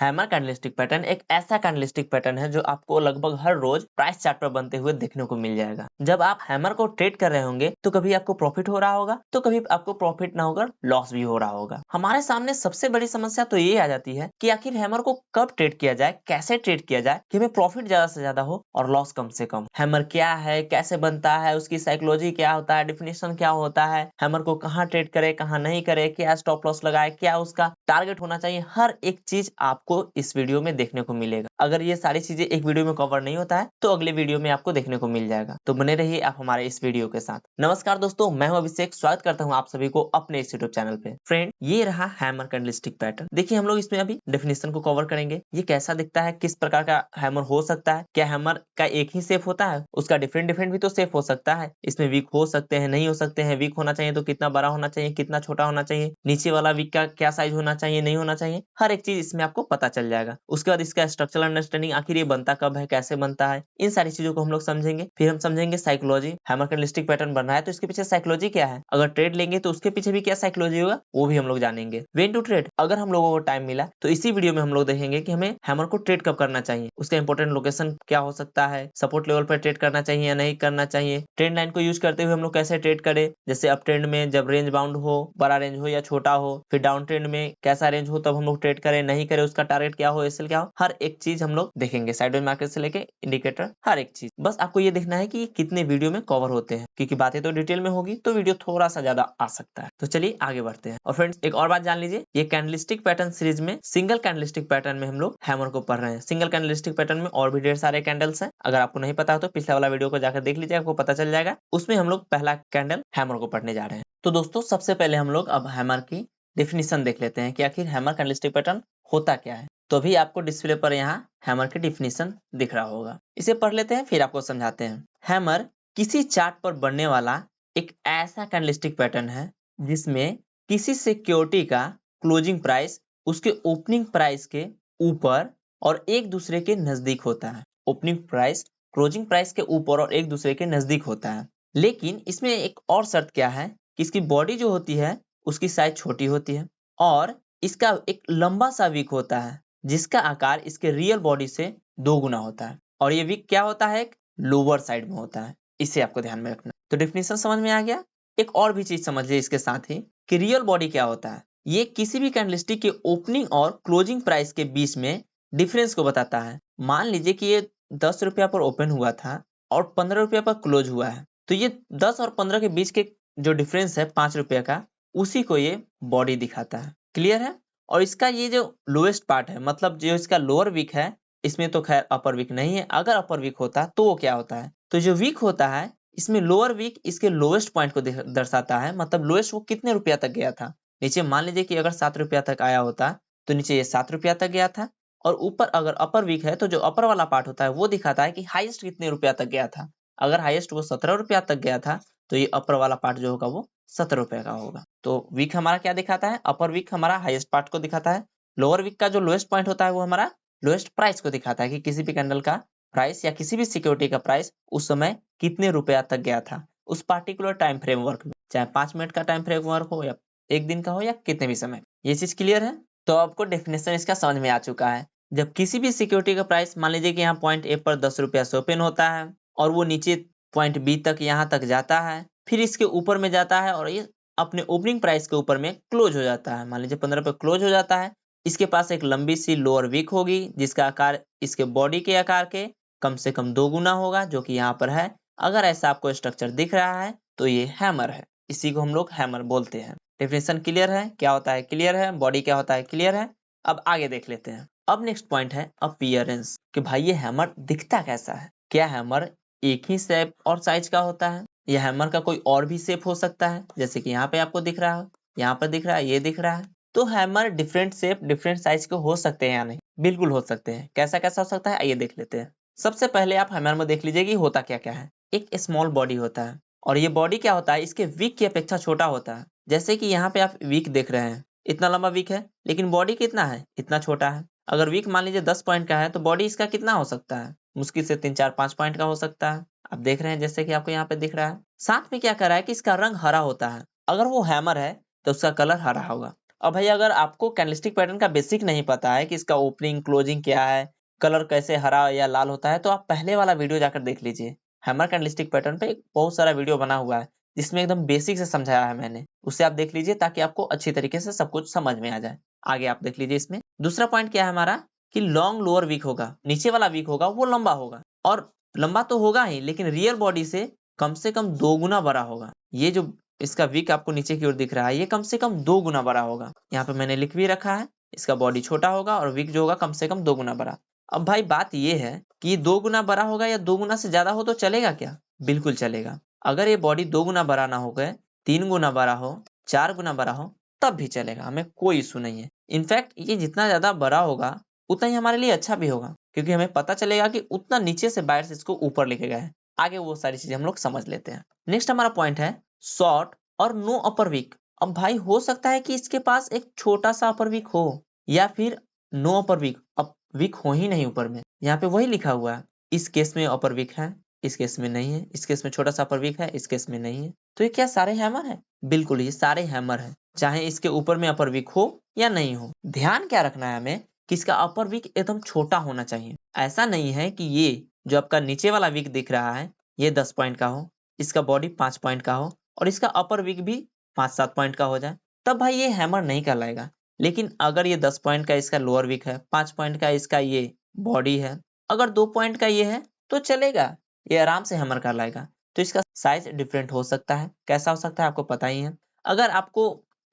Hammer candlestick pattern एक ऐसा candlestick pattern है जो आपको लगभग हर रोज प्राइस चार्ट पर बनते हुए देखने को मिल जाएगा। जब आप हैमर को ट्रेड कर रहे होंगे तो कभी आपको प्रॉफिट हो रहा होगा तो कभी आपको प्रॉफिट ना होकर लॉस भी हो रहा होगा। हमारे सामने सबसे बड़ी समस्या तो ये आ जाती है कि आखिर हैमर को कब ट्रेड किया जाए, कैसे ट्रेड किया जाए कि हमें प्रॉफिट ज्यादा से ज्यादा हो और लॉस कम से कम। हैमर क्या है, कैसे बनता है, उसकी साइकोलॉजी क्या होता है, डिफिनेशन क्या होता है, हैमर को कहाँ ट्रेड करे कहाँ नहीं करे, क्या स्टॉप लॉस लगाए, क्या उसका टारगेट होना चाहिए, हर एक चीज आपको इस वीडियो में देखने को मिलेगा। अगर ये सारी चीजें एक वीडियो में कवर नहीं होता है तो अगले वीडियो में आपको देखने को मिल जाएगा। तो बने रहिए आप हमारे इस वीडियो के साथ। नमस्कार दोस्तों, मैं हूं अभिषेक, स्वागत करता हूं आप सभी को अपने इस यूट्यूब चैनल पे। फ्रेंड, ये रहा हैमर कैंडलस्टिक पैटर्न। देखिए, हम लोग इसमें अभी डेफिनेशन को कवर करेंगे, ये कैसा दिखता है, किस प्रकार का हैमर हो सकता है, क्या हैमर का एक ही शेप होता है, उसका डिफरेंट डिफरेंट भी तो शेप हो सकता है, इसमें वीक हो सकते हैं, नहीं हो सकते हैं, वीक होना चाहिए तो कितना बड़ा होना चाहिए, कितना छोटा होना चाहिए, नीचे वाला वीक का क्या साइज होना चाहिए, नहीं होना चाहिए, हर एक चीज इसमें आपको पता चल जाएगा। उसके बाद इसका स्ट्रक्चरल अंडरस्टैंडिंग, आखिर ये बनता कब है, कैसे बनता है, इन सारी चीजों को हम लोग समझेंगे। फिर हम समझेंगे साइकोलॉजी, हैमर कैंडलस्टिक पैटर्न बन रहा है तो इसके पीछे साइकोलॉजी क्या है, अगर ट्रेड लेंगे तो उसके पीछे भी क्या साइकोलॉजी होगा वो भी हम लोग जानेंगे। व्हेन टू ट्रेड, अगर हम लोगों को टाइम मिला तो इसी वीडियो में हम लोग देखेंगे कि हमें हैमर को ट्रेड कब करना चाहिए, उसका इंपॉर्टेंट लोकेशन क्या हो सकता है, सपोर्ट लेवल पर ट्रेड करना चाहिए या नहीं करना चाहिए, ट्रेंड लाइन को यूज करते हुए हम लोग कैसे ट्रेड करें, जैसे अप ट्रेंड में जब रेंज बाउंड हो, बड़ा रेंज हो या छोटा हो, फिर डाउन ट्रेंड में कैसा रेंज हो तब हम लोग ट्रेड करें, नहीं करें उसका टारगेट क्या हो, एसएल क्या हो, हर एक चीज हम लोग देखेंगे। साइडवेज मार्केट से लेके इंडिकेटर, हर एक चीज। बस आपको ये देखना है कि ये कितने वीडियो में कवर होते हैं, क्योंकि बातें तो डिटेल में होगी तो वीडियो थोड़ा सा ज्यादा आ सकता है। तो चलिए आगे बढ़ते हैं। और फ्रेंड्स, एक और बात जान लीजिए, ये कैंडलस्टिक पैटर्न सीरीज में सिंगल कैंडलस्टिक पैटर्न में हम लोग हैमर को पढ़ रहे हैं। सिंगल कैंडलस्टिक पैटर्न में और भी ढेर सारे कैंडल्स हैं, अगर आपको नहीं पता हो तो पिछला वाला वीडियो को जाकर देख लीजिए, आपको पता चल जाएगा। उसमें हम लोग पहला कैंडल हैमर को पढ़ने जा रहे हैं। तो दोस्तों, सबसे पहले हम लोग अब हैमर की डिफिनेशन देख लेते हैं कि आखिर हैमर कैंडलस्टिक पैटर्न होता क्या है। तो अभी आपको डिस्प्ले पर यहाँ हैमर की डिफिनेशन दिख रहा होगा, इसे पढ़ लेते हैं फिर आपको समझाते हैं। हैमर किसी चार्ट पर बनने वाला एक ऐसा कैंडलस्टिक पैटर्न है जिसमें किसी सिक्योरिटी का क्लोजिंग प्राइस उसके ओपनिंग प्राइस के ऊपर और एक दूसरे के नजदीक होता है। ओपनिंग प्राइस क्लोजिंग प्राइस के ऊपर और एक दूसरे के नजदीक होता है। लेकिन इसमें एक और शर्त क्या है कि इसकी बॉडी जो होती है उसकी साइज छोटी होती है और इसका एक लंबा सा विक होता है जिसका आकार इसके रियल बॉडी से 2 गुना होता है। और ये विक क्या होता है, एक लोअर साइड में होता है। इसे आपको ध्यान में रखना। तो डेफिनेशन समझ में आ गया। एक और भी चीज समझिए इसके साथ ही कि रियल बॉडी क्या होता है। ये किसी भी कैंडलस्टिक के ओपनिंग और क्लोजिंग प्राइस के बीच में डिफरेंस को बताता है। मान लीजिए कि ये 10 रुपया पर ओपन हुआ था और 15 रुपया पर क्लोज हुआ है, तो ये 10 और 15 के बीच के जो डिफरेंस है 5 रुपये का, उसी को ये बॉडी दिखाता है। क्लियर है। और इसका ये जो लोएस्ट पार्ट है, मतलब जो इसका लोअर वीक है, इसमें तो खैर अपर वीक नहीं है। अगर अपर वीक होता तो वो क्या होता है, तो जो वीक होता है इसमें लोअर वीक इसके लोएस्ट पॉइंट को दर्शाता है। मतलब लोएस्ट वो कितने रुपया तक गया था। नीचे मान लीजिए कि अगर 7 रुपया तक आया होता तो नीचे ये 7 रुपया तक गया था। और ऊपर अगर अपर वीक है तो जो अपर वाला पार्ट होता है वो दिखाता है कि हाईएस्ट कितने रुपया तक गया था। अगर हाईएस्ट वो 17 रुपया तक गया था तो ये अपर वाला पार्ट जो होगा वो 17 रुपए का होगा। तो वीक हमारा क्या दिखाता है, अपर वीक हमारा हाईएस्ट पार्ट को दिखाता है। लोअर वीक का जो लोएस्ट पॉइंट होता है वो हमारा लोएस्ट प्राइस को दिखाता है कि किसी भी कैंडल का प्राइस या किसी भी सिक्योरिटी का प्राइस उस समय कितने रुपया तक गया था उस पार्टिकुलर टाइम फ्रेमवर्क में, चाहे 5 मिनट का टाइम फ्रेमवर्क हो या 1 दिन का हो या कितने भी समय। ये चीज क्लियर है। तो आपको डेफिनेशन इसका समझ में आ चुका है। जब किसी भी सिक्योरिटी का प्राइस, मान लीजिए कि यहाँ पॉइंट ए पर 10 रुपया से ओपन होता है और वो नीचे पॉइंट बी तक यहाँ तक जाता है, फिर इसके ऊपर में जाता है और ये अपने ओपनिंग प्राइस के ऊपर में क्लोज हो जाता है। मान लीजिए 15 पे क्लोज हो जाता है। इसके पास एक लंबी सी लोअर वीक होगी जिसका आकार इसके बॉडी के आकार के कम से कम 2 गुना होगा, जो कि यहाँ पर है। अगर ऐसा आपको स्ट्रक्चर दिख रहा है तो ये हैमर है। इसी को हम लोग हैमर बोलते हैं। डेफिनेशन क्लियर है, क्या होता है क्लियर है, बॉडी क्या होता है क्लियर है। अब आगे देख लेते हैं। अब नेक्स्ट पॉइंट है अपीयरेंस, कि भाई ये हैमर दिखता कैसा है। क्या हैमर एक ही शेप और साइज का होता है, या हैमर का कोई और भी शेप हो सकता है, जैसे कि यहाँ पे आपको दिख रहा है, यहाँ पर दिख रहा है, ये दिख रहा है। तो hammer different shape different size के हो सकते हैं या नहीं, बिल्कुल हो सकते हैं। कैसा कैसा हो सकता है आइए देख लेते हैं। सबसे पहले आप हैमर में देख लीजिए कि होता क्या क्या है। एक स्मॉल बॉडी होता है और ये बॉडी क्या होता है, इसके वीक की अपेक्षा छोटा होता है। जैसे कि यहाँ पे आप वीक देख रहे हैं, इतना लंबा वीक है, लेकिन बॉडी कितना है, इतना छोटा है। अगर वीक मान लीजिए 10 पॉइंट का है तो बॉडी इसका कितना हो सकता है, मुश्किल से 3 4 5 पॉइंट का हो सकता है। आप देख रहे हैं जैसे कि आपको यहाँ पे दिख रहा है। साथ में क्या कर रहा है कि इसका रंग हरा होता है। अगर वो हैमर है तो उसका कलर हरा होगा और भाई अगर आपको कैंडलस्टिक पैटर्न का बेसिक नहीं पता है कि इसका ओपनिंग क्लोजिंग क्या है, कलर कैसे हरा या लाल होता है, तो आप पहले वाला वीडियो जाकर देख लीजिए। हैमर कैंडलस्टिक पैटर्न पे एक बहुत सारा वीडियो बना हुआ है जिसमें एकदम बेसिक से समझाया है मैंने, उससे आप देख लीजिए ताकि आपको अच्छी तरीके से सब कुछ समझ में आ जाए। आगे आप देख लीजिए इसमें दूसरा पॉइंट क्या है हमारा कि लॉन्ग लोअर वीक होगा, नीचे वाला वीक होगा वो लंबा होगा, और लंबा तो होगा ही लेकिन रियल बॉडी से कम 2 गुना बड़ा होगा। ये जो इसका वीक आपको नीचे की ओर दिख रहा है ये कम से कम 2 गुना बड़ा होगा। यहाँ पे मैंने लिख भी रखा है, इसका बॉडी छोटा होगा और वीक जो होगा कम से कम 2 गुना बड़ा। अब भाई बात ये है कि 2 गुना बड़ा होगा या 2 गुना से ज्यादा हो तो चलेगा क्या? बिल्कुल चलेगा। अगर ये बॉडी 2 गुना बड़ा ना हो गए, 3 गुना बड़ा हो, 4 गुना बड़ा हो, तब भी चलेगा, हमें कोई इशू नहीं है। इनफैक्ट ये जितना ज्यादा बड़ा होगा उतना ही हमारे लिए अच्छा भी होगा, क्योंकि हमें पता चलेगा कि उतना नीचे से बायर्स इसको ऊपर लेके गए हैं। आगे वो सारी चीजें हम लोग समझ लेते हैं। नेक्स्ट हमारा पॉइंट है शॉर्ट और नो अपर वीक। अब भाई हो सकता है कि इसके पास एक छोटा सा अपर वीक हो या फिर नो अपर वीक, अब वीक हो ही नहीं ऊपर में। यहाँ पे वही लिखा हुआ है, इस केस में अपर वीक है, इस केस में नहीं है, इस केस में छोटा सा अपर वीक है, इस केस में नहीं है। तो ये क्या सारे हैमर है? बिल्कुल ये सारे हैमर है, चाहे इसके ऊपर में अपर वीक हो या नहीं हो। ध्यान क्या रखना है हमें कि इसका अपर वीक एकदम छोटा होना चाहिए। ऐसा नहीं है कि ये जो आपका नीचे वाला वीक दिख रहा है ये 10 पॉइंट का हो, इसका बॉडी 5 पॉइंट का हो और इसका अपर वीक भी 5-7 पॉइंट का हो जाए, तब भाई ये हैमर नहीं कहलाएगा। लेकिन अगर ये 10 पॉइंट का इसका लोअर वीक है, 5 पॉइंट का इसका ये बॉडी है, अगर 2 पॉइंट का ये है तो चलेगा, ये आराम से हैमर कहलाएगा। तो इसका साइज डिफरेंट हो सकता है, कैसा हो सकता है आपको पता ही है। अगर आपको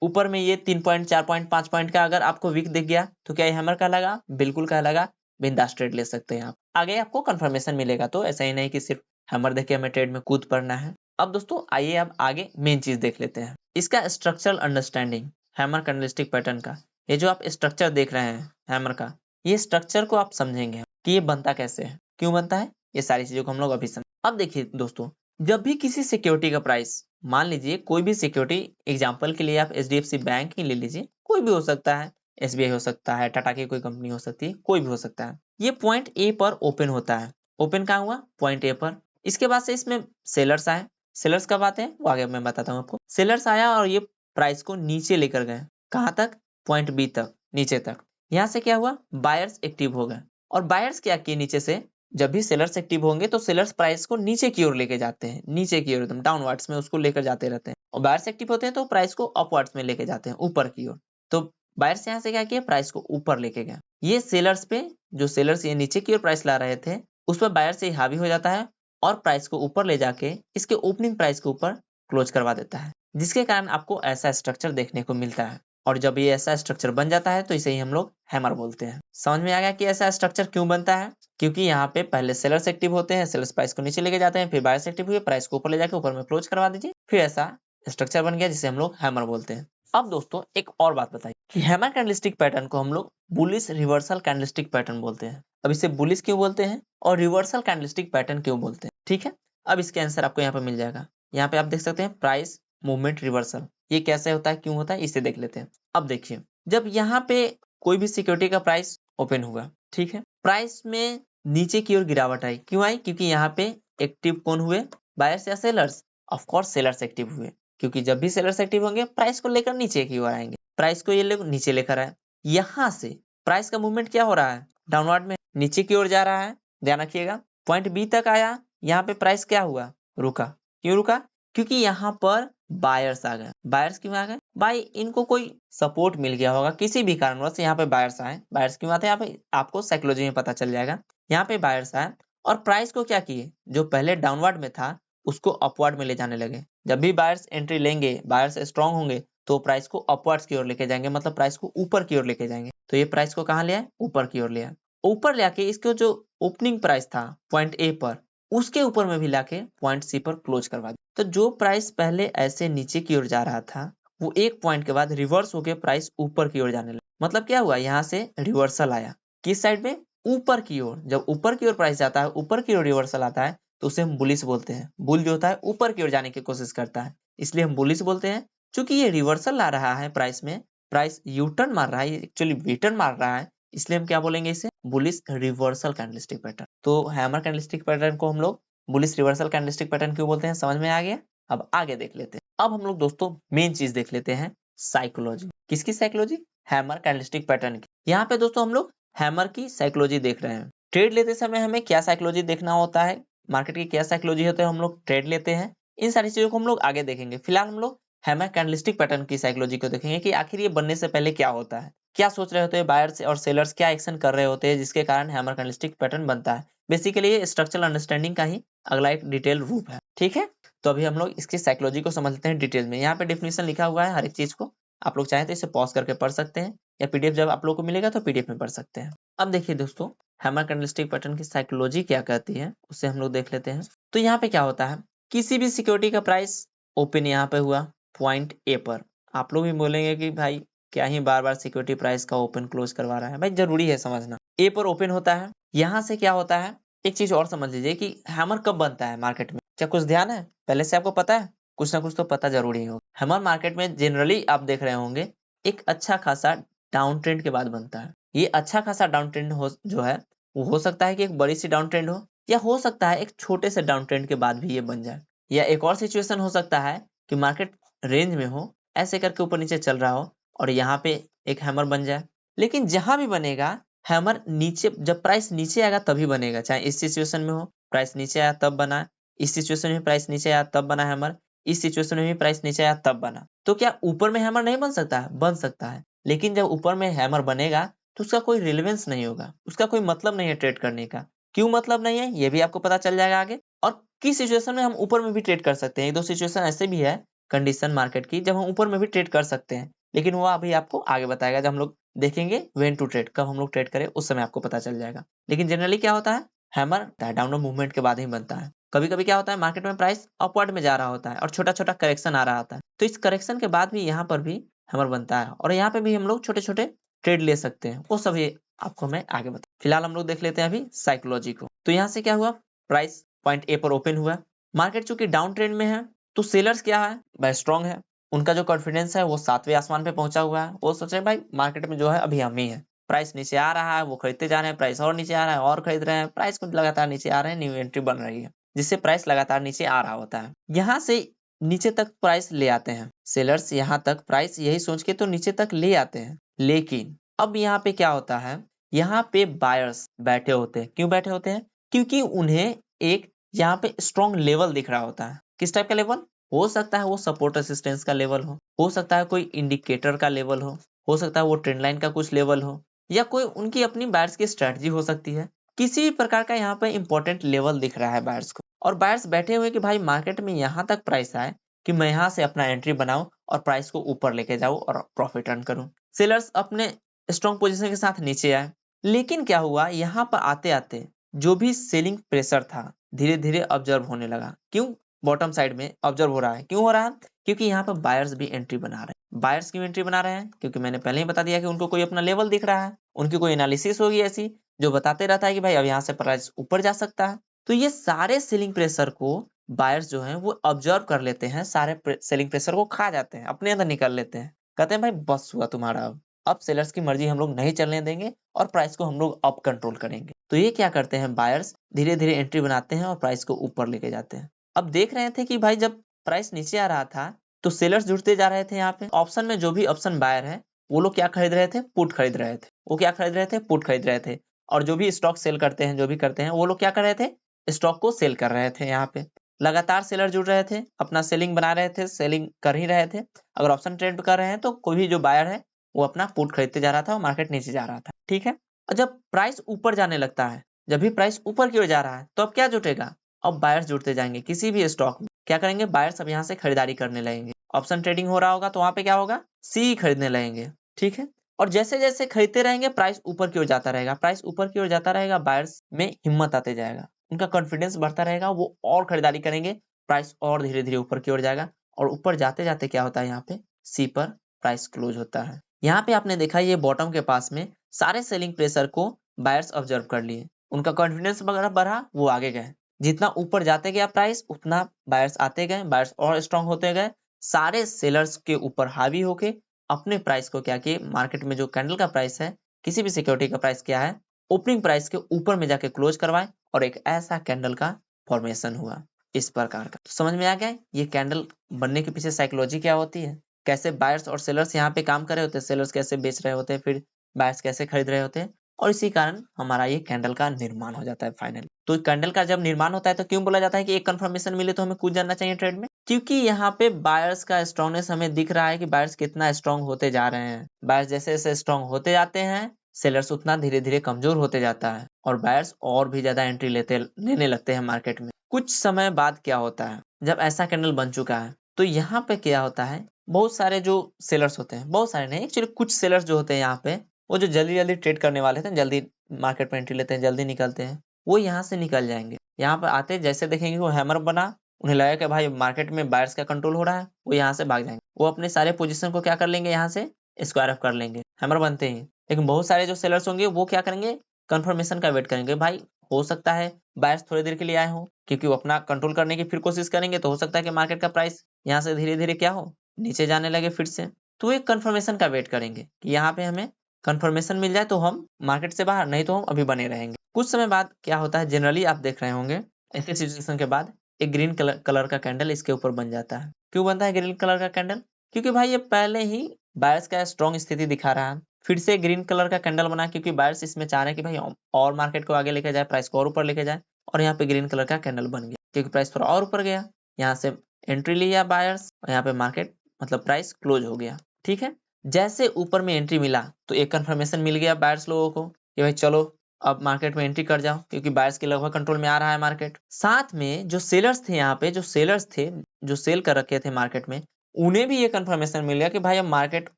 ऊपर में ये 3 पॉइंट, 4 पॉइंट, 5 पॉइंट का अगर आपको वीक दिख गया तो क्या ये हैमर कहलाएगा? बिल्कुल कहलाएगा, बिंदास ट्रेड ले सकते हैं आप। आगे आपको कंफर्मेशन मिलेगा, तो ऐसा ही नहीं कि सिर्फ हैमर देख के हमें ट्रेड में कूद पड़ना है। अब दोस्तों आइए अब आगे मेन चीज देख लेते हैं, इसका structural understanding hammer candlestick pattern का। ये जो आप स्ट्रक्चर देख रहे हैं हैमर का, ये स्ट्रक्चर को आप समझेंगे कि ये बनता कैसे है, क्यों बनता है, ये सारी चीजों को हम लोग अभी समझ। अब देखिए दोस्तों, जब भी किसी सिक्योरिटी का प्राइस, मान लीजिए कोई भी सिक्योरिटी, एग्जांपल के लिए आप एचडीएफसी बैंक ही ले लीजिए, कोई भी हो सकता है, एसबीआई हो सकता है, टाटा की कोई कंपनी हो सकती है, कोई भी हो सकता है। ये पॉइंट ए पर ओपन होता है, ओपन कहाँ हुआ? पॉइंट ए पर। इसके बाद से इसमें सेलर्स आए, सेलर्स कब आते हैं वो आगे मैं बताता हूँ आपको। सेलर्स आया और ये प्राइस को नीचे लेकर गए, कहाँ तक? पॉइंट बी तक, नीचे तक। यहाँ से क्या हुआ? बायर्स एक्टिव हो गए, और बायर्स क्या किए नीचे से, जब भी सेलर्स एक्टिव होंगे तो सेलर्स प्राइस को नीचे की ओर लेके जाते हैं, नीचे की ओर एकदम डाउनवर्ड्स में उसको लेकर जाते रहते हैं, और बायर्स एक्टिव होते हैं तो प्राइस को अपवर्ड्स में लेके जाते हैं, ऊपर की ओर। तो बायर्स यहाँ से क्या किया? प्राइस को ऊपर लेके गए। ये सेलर्स पे, जो सेलर्स ये नीचे की ओर प्राइस ला रहे थे, उस पर बायर से हावी हो जाता है और प्राइस को ऊपर ले जाके इसके ओपनिंग प्राइस के ऊपर क्लोज करवा देता है, जिसके कारण आपको ऐसा स्ट्रक्चर देखने को मिलता है। और जब ये ऐसा स्ट्रक्चर बन जाता है तो इसे ही हम लोग हैमर बोलते हैं। समझ में आ गया कि ऐसा स्ट्रक्चर क्यों बनता है? क्योंकि यहाँ पे पहले सेलर्स एक्टिव होते हैं, सेलर्स प्राइस को नीचे लेके जाते हैं, फिर बायर्स एक्टिव हुए, प्राइस को ऊपर ले जाके ऊपर में क्लोज करवा दीजिए, फिर ऐसा स्ट्रक्चर बन गया जिसे हम लोग हैमर बोलते हैं। अब दोस्तों एक और बात बताइए कि हैमर कैंडलस्टिक पैटर्न को हम लोग बुलिश रिवर्सल कैंडलस्टिक पैटर्न बोलते हैं। अब इसे बुलिश क्यों बोलते हैं और रिवर्सल कैंडलस्टिक पैटर्न क्यों बोलते हैं, ठीक है? अब इसके आंसर आपको यहाँ पे मिल जाएगा। यहाँ पे आप देख सकते हैं प्राइस मूवमेंट रिवर्सल, ये कैसे होता है, क्यों होता है, इसे देख लेते हैं। अब देखिए, जब यहाँ पे कोई भी सिक्योरिटी का प्राइस ओपन हुआ, ठीक है, प्राइस में नीचे की ओर गिरावट आई, क्यों आई? क्योंकि यहाँ पे एक्टिव कौन हुए? बायर्स या sellers? Of course sellers active हुए, क्योंकि जब भी सेलर्स एक्टिव होंगे प्राइस को लेकर नीचे की ओर आएंगे, प्राइस को ये लोग नीचे लेकर आए। यहाँ से प्राइस का मूवमेंट क्या हो रहा है? डाउनवर्ड में, नीचे की ओर जा रहा है। ध्यान रखिएगा, पॉइंट बी तक आया, यहाँ पे प्राइस क्या हुआ? रुका। क्यों रुका? क्योंकि यहाँ पर बायर्स आ गए। बायर्स क्यों आ गए? भाई इनको कोई सपोर्ट मिल गया होगा किसी भी कारणवश, यहाँ पे बायर्स आए। बायर्स क्यों आते हैं यहाँ पे आपको साइकोलॉजी में पता चल जाएगा। यहाँ पे बायर्स आए और प्राइस को क्या किए? जो पहले डाउनवर्ड में था उसको अपवर्ड में ले जाने लगे। जब भी बायर्स एंट्री लेंगे, बायर्स स्ट्रांग होंगे, तो प्राइस को अपवर्ड्स की ओर लेके जाएंगे, मतलब प्राइस को ऊपर की ओर लेके जाएंगे। तो ये प्राइस को कहाँ ले आए? ऊपर की ओर ले आए। ऊपर ले आके इसको जो ओपनिंग प्राइस था पॉइंट ए पर, उसके ऊपर में भी लाके पॉइंट सी पर क्लोज करवा दिया। तो जो प्राइस पहले ऐसे नीचे की ओर जा रहा था वो एक पॉइंट के बाद रिवर्स होकर प्राइस ऊपर की ओर जाने लगा। मतलब क्या हुआ? यहाँ से रिवर्सल आया, किस साइड में? ऊपर की ओर। जब ऊपर की ओर प्राइस जाता है, ऊपर की ओर रिवर्सल आता है, तो उसे हम बुलिश बोलते हैं। बुल जो होता है ऊपर की ओर जाने की कोशिश करता है, इसलिए हम बुलिश बोलते हैं। चूंकि ये रिवर्सल ला रहा है प्राइस में, प्राइस यू टर्न मार रहा है, एक्चुअली वी टर्न मार रहा है, इसलिए हम क्या बोलेंगे? इसे बुलिश रिवर्सल कैंडलस्टिक पैटर्न। तो हैमर कैंडलस्टिक पैटर्न को हम लोग बुलिश रिवर्सल कैंडलस्टिक पैटर्न क्यों बोलते हैं, समझ में आ गया? अब आगे देख लेते हैं। अब हम लोग दोस्तों मेन चीज देख लेते हैं, साइकोलॉजी। किसकी साइकोलॉजी? हैमर कैंडलस्टिक पैटर्न की। यहाँ पे दोस्तों हम लोग हैमर की साइकोलॉजी देख रहे हैं। ट्रेड लेते समय हमें क्या साइकोलॉजी देखना होता है, मार्केट की क्या साइकोलॉजी होता है, हम लोग ट्रेड लेते हैं, इन सारी चीजों को हम लोग आगे देखेंगे। फिलहाल हम लोग हैमर कैंडलस्टिक पैटर्न की साइकोलॉजी को देखेंगे कि आखिर ये बनने से पहले क्या होता है, क्या सोच रहे होते हैं बायर्स और सेलर्स, क्या एक्शन कर रहे होते हैं जिसके कारण हैमर कैंडलस्टिक पैटर्न बनता है। बेसिकली ये स्ट्रक्चरल अंडरस्टैंडिंग का ही अगला एक डिटेल रूप है। ठीक है, तो अभी हम लोग इसकी साइकोलॉजी को समझते हैं डिटेल में। यहाँ पे डेफिनेशन लिखा हुआ है हर एक चीज को, आप लोग चाहें तो इसे पॉज करके पढ़ सकते हैं, या पीडीएफ जब आप लोग को मिलेगा तो पीडीएफ में पढ़ सकते हैं। अब देखिए दोस्तों, हैमर कैंडलस्टिक पैटर्न की साइकोलॉजी क्या कहती है उससे हम लोग देख लेते हैं। तो यहाँ पे क्या होता है, किसी भी सिक्योरिटी का प्राइस ओपन यहाँ पे हुआ पॉइंट ए पर। आप लोग भी बोलेंगे कि भाई क्या ही बार बार सिक्योरिटी प्राइस का ओपन क्लोज करवा रहा है, भाई जरूरी है समझना। ए पर ओपन होता है, यहाँ से क्या होता है, एक चीज और समझ लीजिए कि हैमर कब बनता है मार्केट में, क्या कुछ ध्यान है, पहले से आपको पता है? कुछ ना कुछ तो पता जरूरी हो। हैमर मार्केट में जनरली आप देख रहे होंगे एक अच्छा खासा डाउन ट्रेंड के बाद बनता है। ये अच्छा खासा डाउन ट्रेंड हो जो है वो हो सकता है कि एक बड़ी सी डाउन ट्रेंड हो, या हो सकता है एक छोटे से डाउन ट्रेंड के बाद भी ये बन जाए, या एक और सिचुएशन हो सकता है कि मार्केट रेंज में हो, ऐसे करके ऊपर नीचे चल रहा हो और यहाँ पे एक हैमर बन जाए। लेकिन जहां भी बनेगा हैमर नीचे, जब प्राइस नीचे आएगा तभी बनेगा, चाहे इस सिचुएशन में हो प्राइस नीचे आया तब बना, इस सिचुएशन में प्राइस नीचे आया तब बना हैमर, इस सिचुएशन में भी प्राइस नीचे आया तब बना। तो क्या ऊपर में हैमर नहीं बन सकता है? बन सकता है, लेकिन जब ऊपर में हैमर बनेगा तो उसका कोई रिलेवेंस नहीं होगा, उसका कोई मतलब नहीं है ट्रेड करने का। क्यों मतलब नहीं है ये भी आपको पता चल जाएगा आगे। और किस सिचुएशन में हम ऊपर में भी ट्रेड कर सकते हैं, एक दो सिचुएशन ऐसे भी है कंडीशन मार्केट की जब हम ऊपर में भी ट्रेड कर सकते हैं, लेकिन वो अभी आपको आगे बताएगा जब हम लोग देखेंगे व्हेन टू ट्रेड, कब हम लोग ट्रेड करें उस समय आपको पता चल जाएगा। लेकिन जनरली क्या होता है, हैमर डाउनवर्ड मूवमेंट के बाद ही बनता है। कभी कभी क्या होता है, मार्केट में प्राइस अपवर्ड में जा रहा होता है और छोटा छोटा करेक्शन आ रहा होता है, तो इस करेक्शन के बाद भी यहाँ पर भी हैमर बनता है और यहाँ पे भी हम लोग छोटे छोटे ट्रेड ले सकते हैं, वो सभी आपको मैं आगे बता। फिलहाल हम लोग देख लेते हैं अभी साइकोलॉजी को। तो यहाँ से क्या हुआ, प्राइस पॉइंट ए पर ओपन हुआ, मार्केट चूंकि डाउन ट्रेंड में है तो सेलर्स क्या है भाई, स्ट्रॉन्ग है, उनका जो कॉन्फिडेंस है वो 7वें आसमान पे पहुंचा हुआ है। वो सोच रहे हैं भाई मार्केट में जो है अभी हम ही है, प्राइस नीचे आ रहा है वो खरीदते जा रहे हैं, प्राइस और नीचे आ रहा है और खरीद रहे हैं, प्राइस को लगातार नीचे आ रहे हैं, न्यू एंट्री बन रही है जिससे प्राइस लगातार नीचे आ रहा होता है। यहाँ से नीचे तक प्राइस ले आते हैं सेलर्स, यहाँ तक प्राइस यही सोच के तो नीचे तक ले आते हैं। लेकिन अब यहाँ पे क्या होता है, यहाँ पे बायर्स बैठे होते हैं। क्यों बैठे होते हैं? क्योंकि उन्हें एक यहाँ पे स्ट्रॉन्ग लेवल दिख रहा होता है। किस टाइप का लेवल? हो सकता है वो सपोर्ट रेसिस्टेंस का लेवल हो सकता है कोई इंडिकेटर का लेवल हो सकता है वो ट्रेंड लाइन का कुछ लेवल हो, या कोई उनकी अपनी बायर्स की स्ट्रेटजी हो सकती है। किसी भी प्रकार का यहाँ पे इंपॉर्टेंट लेवल दिख रहा है बायर्स को, और बायर्स बैठे हुए कि भाई मार्केट में यहाँ तक प्राइस आए कि मैं यहाँ से अपना एंट्री बनाऊं और प्राइस को ऊपर लेके जाऊं और प्रॉफिट अर्न करूं। सेलर्स अपने स्ट्रॉन्ग पोजीशन के साथ नीचे आए, लेकिन क्या हुआ, यहाँ पर आते आते जो भी सेलिंग प्रेशर था धीरे धीरे ऑब्जर्व होने लगा। क्यों? बॉटम साइड में ऑब्जर्व हो रहा है। क्यों हो रहा है? क्योंकि यहाँ पर बायर्स भी एंट्री बना रहे हैं। बायर्स क्यों एंट्री बना रहे हैं? क्योंकि मैंने पहले ही बता दिया कि उनको कोई अपना लेवल दिख रहा है, उनकी कोई एनालिसिस होगी ऐसी जो बताते रहता है कि भाई अब यहाँ से प्राइस ऊपर जा सकता है। तो ये सारे सेलिंग प्रेशर को बायर्स जो है वो ऑब्जर्व कर लेते हैं, सारे सेलिंग प्रेशर को खा जाते हैं, अपने अंदर निकाल लेते हैं, कहते हैं भाई बस हुआ तुम्हारा, अब सेलर्स की मर्जी हम लोग नहीं चलने देंगे और प्राइस को हम लोग अप कंट्रोल करेंगे। तो ये क्या करते हैं, बायर्स धीरे धीरे एंट्री बनाते हैं और प्राइस को ऊपर लेके जाते हैं। अब देख रहे थे कि भाई जब प्राइस नीचे आ रहा था तो सेलर्स जुड़ते जा रहे थे। यहाँ पे ऑप्शन में जो भी ऑप्शन बायर है वो लोग क्या खरीद रहे थे, पुट खरीद रहे थे। वो क्या खरीद रहे थे, पुट खरीद रहे थे। और जो भी स्टॉक सेल करते हैं, जो भी करते हैं, वो लोग क्या कर रहे थे, स्टॉक को सेल कर रहे थे। यहाँ पे लगातार सेलर जुड़ रहे थे, अपना सेलिंग बना रहे थे, सेलिंग कर ही रहे थे। अगर ऑप्शन ट्रेड कर रहे हैं तो कोई भी जो बायर है वो अपना पुट खरीदते जा रहा था और मार्केट नीचे जा रहा था। ठीक है, और जब प्राइस ऊपर जाने लगता है, जब भी प्राइस ऊपर की ओर जा रहा है तो अब क्या जुटेगा, अब बायर्स जुड़ते जाएंगे किसी भी स्टॉक में। क्या करेंगे, बायर्स अब यहाँ से खरीदारी करने लगेंगे। ऑप्शन ट्रेडिंग हो रहा होगा तो वहां पे क्या होगा, सी खरीदने लगेंगे। ठीक है, और जैसे जैसे खरीदते रहेंगे प्राइस ऊपर की ओर जाता रहेगा, प्राइस ऊपर की ओर जाता रहेगा, बायर्स में हिम्मत आते जाएगा, उनका कॉन्फिडेंस बढ़ता रहेगा, वो और खरीदारी करेंगे, प्राइस और धीरे धीरे ऊपर की ओर जाएगा। और ऊपर जाते जाते क्या होता है, यहाँ पे सी पर प्राइस क्लोज होता है। यहाँ पे आपने देखा ये बॉटम के पास में सारे सेलिंग प्रेशर को बायर्स ऑब्जर्व कर लिए, उनका कॉन्फिडेंस वगैरह बढ़ा, वो आगे गए। जितना ऊपर जाते गया प्राइस उतना बायर्स आते गए, बायर्स और स्ट्रांग होते गए, सारे सेलर्स के ऊपर हावी होके अपने प्राइस को क्या किए, मार्केट में जो कैंडल का प्राइस है, किसी भी सिक्योरिटी का प्राइस क्या है, ओपनिंग प्राइस के ऊपर में जाके क्लोज करवाए और एक ऐसा कैंडल का फॉर्मेशन हुआ इस प्रकार का। तो समझ में आ गया ये कैंडल बनने के पीछे साइकोलॉजी क्या होती है। कैसे बायर्स और सेलर्स यहाँ पे काम कर रहे होते हैं, सेलर्स कैसे बेच रहे होते हैं, फिर बायर्स कैसे खरीद रहे होते हैं, और इसी कारण हमारा ये कैंडल का निर्माण हो जाता है फाइनली। तो कैंडल का जब निर्माण होता है तो क्यों बोला जाता है कि एक कंफर्मेशन मिले तो हमें कूद जाना चाहिए ट्रेड में? क्योंकि यहाँ पे बायर्स का स्ट्रांगनेस हमें दिख रहा है कि बायर्स कितना स्ट्रांग होते जा रहे हैं। बायर्स जैसे जैसे स्ट्रांग होते जाते हैं, सेलर्स उतना धीरे धीरे कमजोर होते जाता है और बायर्स और भी ज्यादा एंट्री लेने लगते हैं मार्केट में। कुछ समय बाद क्या होता है, जब ऐसा कैंडल बन चुका है तो यहाँ पे क्या होता है, बहुत सारे जो सेलर्स होते हैं, बहुत सारे नहीं एक्चुअली कुछ सेलर्स जो होते हैं यहाँ पे, वो जो जल्दी जल्दी ट्रेड करने वाले थे, जल्दी मार्केट में एंट्री लेते हैं, जल्दी निकलते हैं, वो यहाँ से निकल जाएंगे। यहाँ पर आते जैसे देखेंगे वो हैमर बना, उन्हें लगा कि भाई मार्केट में बायर्स का कंट्रोल हो रहा है, वो यहाँ से भाग जाएंगे। वो अपने सारे पोजीशन को क्या कर लेंगे, यहाँ से स्क्वायर ऑफ कर लेंगे हैमर बनते ही। लेकिन बहुत सारे जो सेलर्स होंगे वो क्या करेंगे, कंफर्मेशन का वेट करेंगे। भाई हो सकता है बायर्स थोड़ी देर के लिए आए हो, क्योंकि वो अपना कंट्रोल करने की फिर कोशिश करेंगे, तो हो सकता है कि मार्केट का प्राइस यहाँ से धीरे धीरे क्या हो, नीचे जाने लगे फिर से। तो एक कंफर्मेशन का वेट करेंगे कि यहाँ पे हमें कंफर्मेशन मिल जाए तो हम मार्केट से बाहर, नहीं तो हम अभी बने रहेंगे। कुछ समय बाद क्या होता है, जनरली आप देख रहे होंगे ऐसे सिचुएशन के बाद एक ग्रीन कलर का कैंडल इसके ऊपर बन जाता है। क्यों बनता है ग्रीन कलर का कैंडल? क्योंकि भाई ये पहले ही बायर्स का स्ट्रॉन्ग स्थिति दिखा रहा है, फिर से ग्रीन कलर का कैंडल बना क्योंकि बायर्स इसमें चाह रहे हैं कि भाई और मार्केट को आगे लेके जाए, प्राइस को और ऊपर लेके जाए, और यहाँ पे ग्रीन कलर का कैंडल बन गया क्योंकि प्राइस थोड़ा और ऊपर गया, यहाँ से एंट्री लिया बायर्स और यहाँ पे मार्केट मतलब प्राइस क्लोज हो गया। ठीक है, जैसे ऊपर में एंट्री मिला तो एक कंफर्मेशन मिल गया बायर्स लोगों को कि भाई चलो अब मार्केट में एंट्री कर जाओ, क्योंकि बायर्स के लगभग कंट्रोल में आ रहा है मार्केट। साथ में जो सेलर्स थे, यहाँ पे जो सेलर्स थे जो सेल कर रखे थे मार्केट में, उन्हें भी ये कंफर्मेशन मिल गया कि भाई अब मार्केट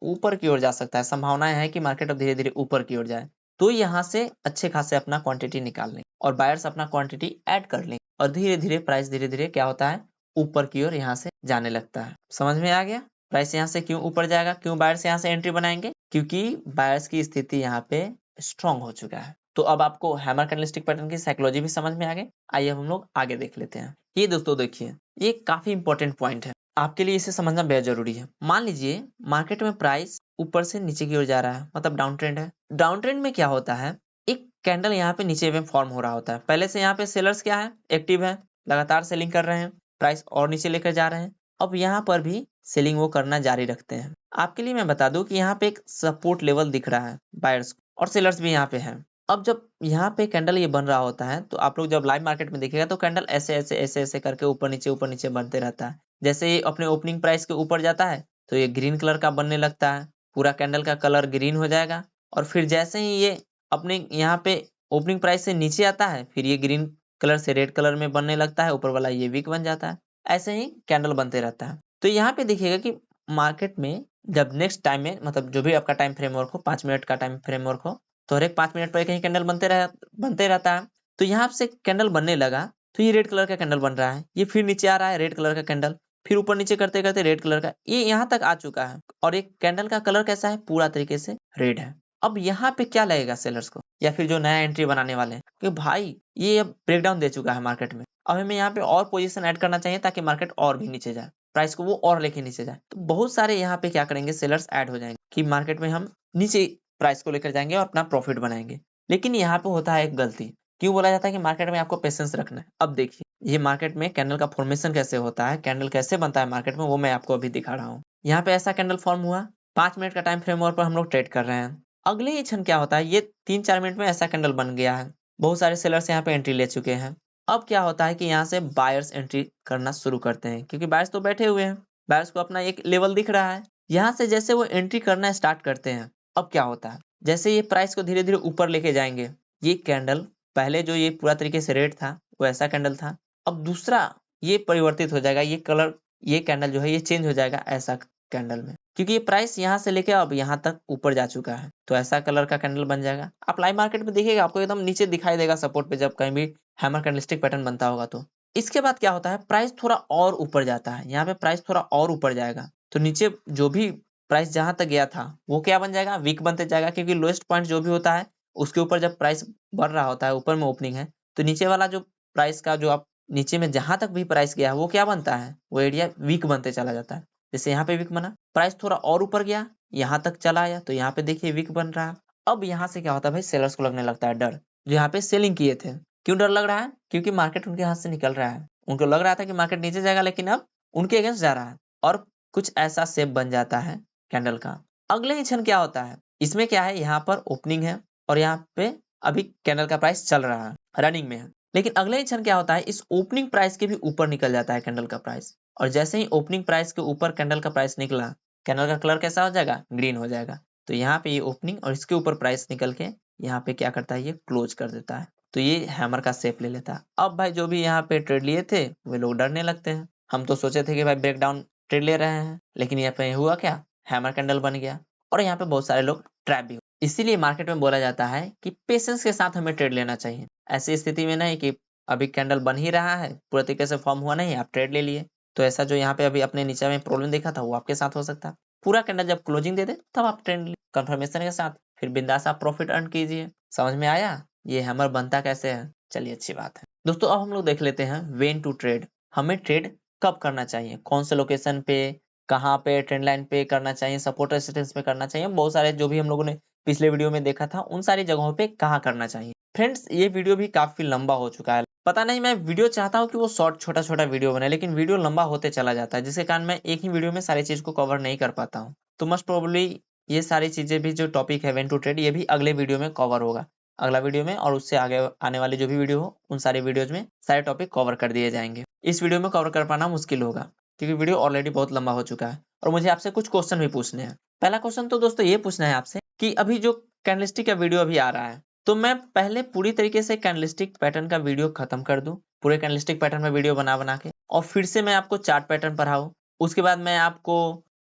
ऊपर की ओर जा सकता है, संभावनाएं है कि मार्केट अब धीरे धीरे ऊपर की ओर जाए। तो यहाँ से अच्छे खासे अपना क्वांटिटी निकाल लें और बायर्स अपना क्वांटिटी ऐड कर लें और धीरे धीरे प्राइस धीरे धीरे क्या होता है, ऊपर की ओर यहाँ से जाने लगता है। समझ में आ गया प्राइस यहाँ से क्यों ऊपर जाएगा, क्यों बायर्स यहाँ से एंट्री बनाएंगे? क्योंकि बायर्स की स्थिति यहाँ पे स्ट्रांग हो चुका है। तो अब आपको हैमर कैंडलस्टिक पैटर्न की साइकोलॉजी भी समझ में आ गई। आइए हम लोग आगे देख लेते हैं। ये दोस्तों देखिए, ये काफी इंपॉर्टेंट पॉइंट है, आपके लिए इसे समझना बेहद जरूरी है। मान लीजिए मार्केट में प्राइस ऊपर से नीचे की ओर जा रहा है, मतलब डाउन ट्रेंड है। डाउन ट्रेंड में क्या होता है, एक कैंडल यहाँ पे नीचे में फॉर्म हो रहा होता है। पहले से यहाँ पे सेलर्स क्या है, एक्टिव है, लगातार सेलिंग कर रहे हैं, प्राइस और नीचे लेकर जा रहे हैं। अब यहाँ पर भी सेलिंग वो करना जारी रखते हैं। आपके लिए मैं बता दूं कि यहाँ पे एक सपोर्ट लेवल दिख रहा है बायर्स और सेलर्स भी यहाँ पे हैं। अब जब यहाँ पे कैंडल ये बन रहा होता है तो आप लोग जब लाइव मार्केट में देखिएगा तो कैंडल ऐसे ऐसे ऐसे ऐसे करके ऊपर नीचे बनते रहता है। जैसे ये अपने ओपनिंग प्राइस के ऊपर जाता है तो ये ग्रीन कलर का बनने लगता है, पूरा कैंडल का कलर ग्रीन हो जाएगा। और फिर जैसे ही ये अपने यहाँ पे ओपनिंग प्राइस से नीचे आता है, फिर ये ग्रीन कलर से रेड कलर में बनने लगता है, ऊपर वाला ये वीक बन जाता है। ऐसे ही कैंडल बनते रहता है। तो यहाँ पे देखिएगा कि मार्केट में जब नेक्स्ट टाइम में, मतलब जो भी आपका टाइम फ्रेमवर्क हो, 5 मिनट का टाइम फ्रेमवर्क हो, तो हर एक 5 मिनट पर कहीं कैंडल बनते रहता है। तो यहाँ से कैंडल बनने लगा तो ये रेड कलर का कैंडल बन रहा है, ये फिर नीचे आ रहा है रेड कलर का कैंडल, फिर ऊपर नीचे करते करते रेड कलर का, ये यहाँ तक आ चुका है और एक कैंडल का कलर कैसा है, पूरा तरीके से रेड है। अब यहाँ पे क्या लगेगा सेलर्स को या फिर जो नया एंट्री बनाने वाले हैं कि भाई ये अब ब्रेकडाउन दे चुका है मार्केट में, अब हमें यहाँ पे और पोजीशन ऐड करना चाहिए ताकि मार्केट और भी नीचे जाए, प्राइस को वो और लेके नीचे जाए। तो बहुत सारे यहाँ पे क्या करेंगे, सेलर्स ऐड हो जाएंगे कि मार्केट में हम नीचे प्राइस को लेकर जाएंगे और अपना प्रॉफिट बनाएंगे। लेकिन यहाँ पे होता है एक गलती, क्यों बोला जाता है कि मार्केट में आपको पेशेंस रखना है। अब देखिए ये मार्केट में कैंडल का फॉर्मेशन कैसे होता है, कैंडल कैसे बनता है मार्केट में, वो मैं आपको अभी दिखा रहा हूँ। यहाँ पे ऐसा कैंडल फॉर्म हुआ, 5 मिनट का टाइम फ्रेमवर्क पर हम लोग ट्रेड कर रहे हैं। अगले ही क्षण क्या होता है, ये 3-4 मिनट में ऐसा कैंडल बन गया है, बहुत सारे सेलर्स यहाँ पे एंट्री ले चुके हैं। अब क्या होता है कि यहाँ से बायर्स एंट्री करना शुरू करते हैं, क्योंकि बायर्स तो बैठे हुए हैं, बायर्स को अपना एक लेवल दिख रहा है। यहाँ से जैसे वो एंट्री करना स्टार्ट करते हैं, अब क्या होता है, जैसे ये प्राइस को धीरे धीरे ऊपर लेके जाएंगे, ये कैंडल पहले जो ये पूरा तरीके से रेड था वो ऐसा कैंडल था, अब दूसरा ये परिवर्तित हो जाएगा, ये कलर, ये कैंडल जो है ये चेंज हो जाएगा ऐसा कैंडल में, क्योंकि ये प्राइस यहाँ से लेके अब यहाँ तक ऊपर जा चुका है, तो ऐसा कलर का कैंडल बन जाएगा। आप लाइव मार्केट में देखिएगा आपको एकदम नीचे दिखाई देगा सपोर्ट पे, जब कहीं भी हैमर कैंडलस्टिक पैटर्न बनता होगा। तो इसके बाद क्या होता है, प्राइस थोड़ा और ऊपर जाता है, यहाँ पे प्राइस थोड़ा और ऊपर जाएगा तो नीचे जो भी प्राइस जहां तक गया था वो क्या बन जाएगा, वीक बनते जाएगा, क्योंकि लोएस्ट पॉइंट जो भी होता है उसके ऊपर जब प्राइस बढ़ रहा होता है, ऊपर में ओपनिंग है, तो नीचे वाला जो प्राइस का जो आप नीचे में जहां तक भी प्राइस गया वो क्या बनता है, वो एरिया वीक बनते चला जाता है। जैसे यहाँ पे वीक बना, प्राइस थोड़ा और ऊपर गया, यहाँ तक चला आया, तो यहाँ पे देखिए वीक बन रहा है। अब यहाँ से क्या होता है भाई, सेलर्स को लगने लगता है डर, जो यहाँ पे सेलिंग किए थे। क्यों डर लग रहा है, क्योंकि मार्केट उनके हाथ से निकल रहा है, उनको लग रहा था कि मार्केट नीचे जाएगा, लेकिन अब उनके अगेंस्ट जा रहा है और कुछ ऐसा शेप बन जाता है कैंडल का। अगले ही क्षण क्या होता है, इसमें क्या है, यहाँ पर ओपनिंग है और यहाँ पे अभी कैंडल का प्राइस चल रहा है, रनिंग में है। लेकिन अगले ही क्षण क्या होता है, इस ओपनिंग प्राइस के भी ऊपर निकल जाता है कैंडल का प्राइस। और जैसे ही ओपनिंग प्राइस के ऊपर कैंडल का प्राइस निकला, कैंडल का कलर कैसा हो जाएगा, ग्रीन हो जाएगा। तो यहाँ पे ये ओपनिंग और इसके ऊपर प्राइस निकल के यहाँ पे क्या करता है, ये क्लोज कर देता है। तो ये हैमर का शेप ले लेता है। अब भाई जो भी यहाँ पे ट्रेड लिए थे वे लोग डरने लगते हैं। हम तो सोचे थे कि भाई ब्रेकडाउन ट्रेड ले रहे हैं, लेकिन यहाँ पे हुआ क्या, हैमर कैंडल बन गया और यहाँ पे बहुत सारे लोग ट्रैप भी। इसीलिए मार्केट में बोला जाता है कि पेशेंस के साथ हमें ट्रेड लेना चाहिए। ऐसी स्थिति में नहीं कि अभी कैंडल बन ही रहा है, पूरे तरीके से फॉर्म हुआ नहीं, आप ट्रेड ले लिए, तो ऐसा जो यहाँ पे अभी अपने नीचे में प्रॉब्लम देखा था वो आपके साथ हो सकता है। पूरा कैंडल जब क्लोजिंग दे दे तब आप ट्रेंड कंफर्मेशन के साथ फिर बिंदास आप प्रॉफिट अर्न कीजिए। समझ में आया ये हैमर बनता कैसे है? चलिए अच्छी बात है दोस्तों। अब हम लोग देख लेते हैं व्हेन टू ट्रेड, हमें ट्रेड कब करना चाहिए, कौन से लोकेशन पे, कहाँ पे, ट्रेंड लाइन पे करना चाहिए, सपोर्ट रेजिस्टेंस पे करना चाहिए, बहुत सारे जो भी हम लोगों ने पिछले वीडियो में देखा था उन सारी जगहों पे कहाँ करना चाहिए। फ्रेंड्स ये वीडियो भी काफी लंबा हो चुका है, पता नहीं, मैं वीडियो चाहता हूँ कि वो शॉर्ट छोटा छोटा वीडियो बने, लेकिन वीडियो लंबा होते चला जाता है, जिसके कारण मैं एक ही वीडियो में सारी चीज को कवर नहीं कर पाता हूँ। तो मोस्ट प्रोबेबली ये सारी चीजें भी जो टॉपिक है व्हेन टू ट्रेड, ये भी अगले वीडियो में कवर होगा, अगला वीडियो में और उससे आगे आने वाली जो भी वीडियो हो उन सारे वीडियोज में सारे टॉपिक कवर कर दिए जाएंगे। इस वीडियो में कवर कर पाना मुश्किल होगा क्योंकि वीडियो ऑलरेडी बहुत लंबा हो चुका है और मुझे आपसे कुछ क्वेश्चन भी पूछने हैं। पहला क्वेश्चन तो दोस्तों ये पूछना है आपसे कि अभी जो कैंडलस्टिक का वीडियो अभी आ रहा है, तो मैं पहले पूरी तरीके से कैंडलस्टिक पैटर्न का वीडियो खत्म कर दूं, पूरे कैंडलस्टिक पैटर्न में वीडियो बना बना के, और फिर से मैं आपको चार्ट पैटर्न पढ़ाऊं, उसके बाद मैं आपको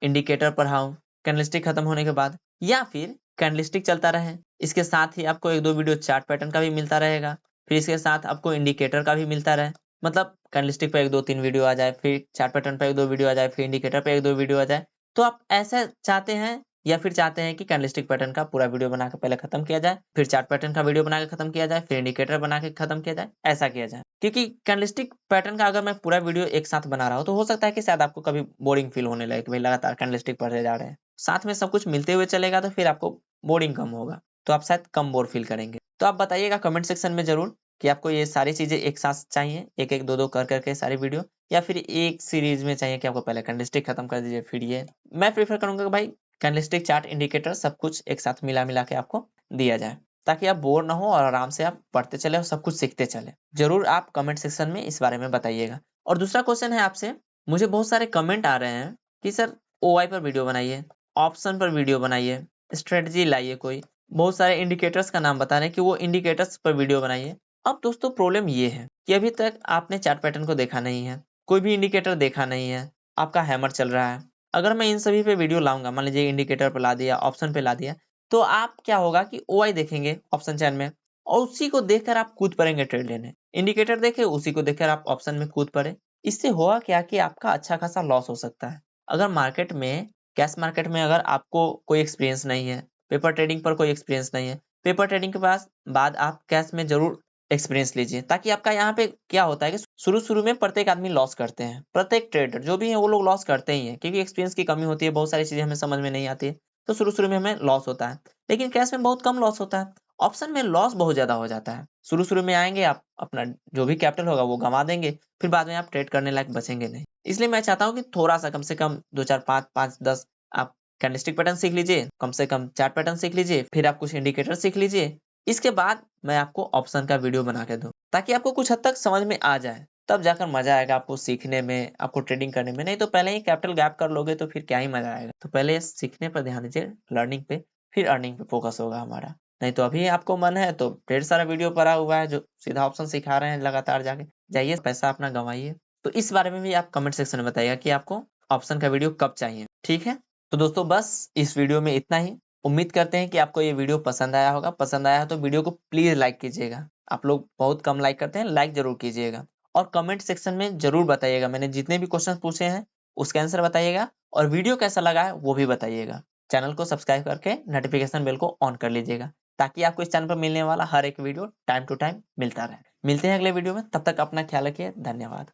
इंडिकेटर पढ़ाऊं कैंडलस्टिक खत्म होने के बाद, या फिर कैंडलस्टिक चलता रहे, इसके साथ ही आपको एक दो वीडियो चार्ट पैटर्न का भी मिलता रहेगा, फिर इसके साथ आपको इंडिकेटर का भी मिलता रहे, मतलब कैंडलस्टिक पे एक दो तीन वीडियो आ जाए, फिर चार्ट पैटर्न पे एक दो वीडियो आ जाए, फिर इंडिकेटर पे एक दो वीडियो आ जाए। तो आप ऐसा चाहते हैं या फिर चाहते हैं कि कैंडलस्टिक पैटर्न का पूरा वीडियो बना के पहले खत्म किया जाए, फिर चार्ट पैटर्न का वीडियो बना के खत्म किया जाए, फिर इंडिकेटर बना के खत्म किया जाए, ऐसा किया जाए? क्योंकि कैंडलस्टिक पैटर्न का अगर मैं पूरा वीडियो एक साथ बना रहा हूँ तो हो सकता है कि शायद आपको कभी बोरिंग फील होने लगे कि भाई लगातार कैंडलस्टिक पढ़ते जा रहे हैं, साथ में सब कुछ मिलते हुए चलेगा तो फिर आपको बोरिंग कम होगा, तो आप शायद कम बोर फील करेंगे। तो आप बताइएगा कमेंट सेक्शन में जरूर कि आपको ये सारी चीजें एक साथ चाहिए, एक एक दो दो कर करके सारी वीडियो, या फिर एक सीरीज में चाहिए कि आपको पहले कैंडलस्टिक खत्म कर दीजिए फिर ये। मैं प्रीफर करूंगा कि भाई कैंडलस्टिक, चार्ट, इंडिकेटर सब कुछ एक साथ मिला मिला के आपको दिया जाए, ताकि आप बोर ना हो और आराम से आप पढ़ते चले और सब कुछ सीखते चले। जरूर आप कमेंट सेक्शन में इस बारे में बताइएगा। और दूसरा क्वेश्चन है आपसे, मुझे बहुत सारे कमेंट आ रहे हैं कि सर ओवाई पर वीडियो बनाइए, ऑप्शन पर वीडियो बनाइए, स्ट्रेटजी लाइए, कोई बहुत सारे इंडिकेटर्स का नाम बता रहे हैं कि वो इंडिकेटर्स पर वीडियो बनाइए। अब दोस्तों प्रॉब्लम ये है कि अभी तक आपने चार्ट पैटर्न को देखा नहीं है, कोई भी इंडिकेटर देखा नहीं है, आपका हैमर चल रहा है। अगर मैं इन सभी पे वीडियो लाऊंगा, मान लीजिए इंडिकेटर पे ला दिया, ऑप्शन पे ला दिया, तो आप क्या होगा कि ओआई देखेंगे ऑप्शन चैन में और उसी को देखकर आप कूद पड़ेंगे ट्रेड लेने, इंडिकेटर देखे उसी को देखकर आप ऑप्शन में कूद पड़े। इससे होगा क्या कि आपका अच्छा खासा लॉस हो सकता है। अगर मार्केट में, कैश मार्केट में अगर आपको कोई एक्सपीरियंस नहीं है, पेपर ट्रेडिंग पर कोई एक्सपीरियंस नहीं है, पेपर ट्रेडिंग के पास बाद आप कैश में जरूर एक्सपीरियंस लीजिए, ताकि आपका यहाँ पे क्या होता है कि शुरू शुरू में प्रत्येक आदमी लॉस करते हैं, प्रत्येक ट्रेडर जो भी है वो लोग लॉस करते ही हैं, क्योंकि एक्सपीरियंस की कमी होती है, बहुत सारी चीजें हमें समझ में नहीं आती है, तो शुरू शुरू में हमें लॉस होता है। लेकिन कैश में बहुत कम लॉस होता है, ऑप्शन में लॉस बहुत ज्यादा हो जाता है। शुरू शुरू में आएंगे आप, अपना जो भी कैपिटल होगा वो गंवा देंगे, फिर बाद में आप ट्रेड करने लायक बचेंगे नहीं। इसलिए मैं चाहता हूँ कि थोड़ा सा, कम से कम 2 4 5 5 10 आप कैंडलस्टिक पैटर्न सीख लीजिए, कम से कम चार्ट पैटर्न सीख लीजिए, फिर आप कुछ इंडिकेटर सीख लीजिए। इसके बाद मैं आपको ऑप्शन का वीडियो बना के दूं, ताकि आपको कुछ हद तक समझ में आ जाए, तब जाकर मजा आएगा आपको सीखने में, आपको ट्रेडिंग करने में। नहीं तो पहले ही कैपिटल गैप कर लोगे तो फिर क्या ही मजा आएगा। तो पहले सीखने पर ध्यान दीजिए, लर्निंग पे, फिर अर्निंग पे फोकस होगा हमारा। नहीं तो अभी आपको मन है तो ढेर सारा वीडियो पड़ा हुआ है जो सीधा ऑप्शन सिखा रहे हैं, लगातार जाके जाइए, पैसा अपना गंवाइए। तो इस बारे में भी आप कमेंट सेक्शन में बताइएगा कि आपको ऑप्शन का वीडियो कब चाहिए, ठीक है? तो दोस्तों बस इस वीडियो में इतना ही। उम्मीद करते हैं कि आपको ये वीडियो पसंद आया होगा। पसंद आया तो वीडियो को प्लीज लाइक कीजिएगा, आप लोग बहुत कम लाइक करते हैं, लाइक जरूर कीजिएगा। और कमेंट सेक्शन में जरूर बताइएगा, मैंने जितने भी क्वेश्चन पूछे हैं उसके आंसर बताइएगा, और वीडियो कैसा लगा है वो भी बताइएगा। चैनल को सब्सक्राइब करके नोटिफिकेशन बेल को ऑन कर लीजिएगा, ताकि आपको इस चैनल पर मिलने वाला हर एक वीडियो टाइम टू टाइम मिलता रहे। मिलते हैं अगले वीडियो में, तब तक अपना ख्याल रखिए। धन्यवाद।